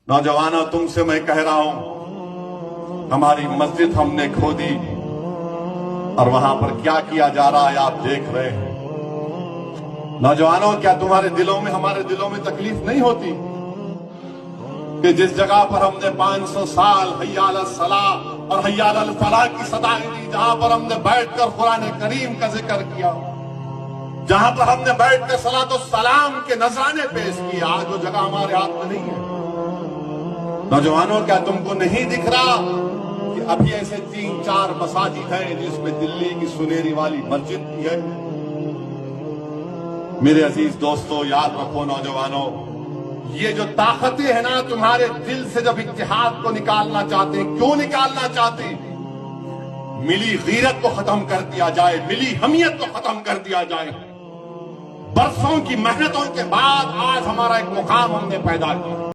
नौजवानों, तुमसे मैं कह रहा हूं, हमारी मस्जिद हमने खो दी और वहां पर क्या किया जा रहा है आप देख रहे हैं। नौजवानों, क्या तुम्हारे दिलों में, हमारे दिलों में तकलीफ नहीं होती कि जिस जगह पर हमने 500 साल हय्या अल सलाह और हय्या अल फलाह की सदाएं दी, जहां पर हमने बैठकर कुरान करीम का जिक्र किया, जहां पर हमने बैठकर सलातो सलाम के नजराने पेश किए, आज वो जगह हमारे हाथ में नहीं है। नौजवानों, क्या तुमको नहीं दिख रहा कि अभी ऐसे 3-4 मसाजिद हैं जिसमें दिल्ली की सुनेरी वाली मस्जिद भी है। मेरे अजीज दोस्तों, याद रखो नौजवानों, ये जो ताकतें हैं ना, तुम्हारे दिल से जब इत्तेहाद को निकालना चाहते हैं, क्यों निकालना चाहते हैं? मिली गीरत को खत्म कर दिया जाए, मिली हमियत को खत्म कर दिया जाए। बरसों की मेहनतों के बाद आज हमारा एक मुकाम हमने पैदा किया।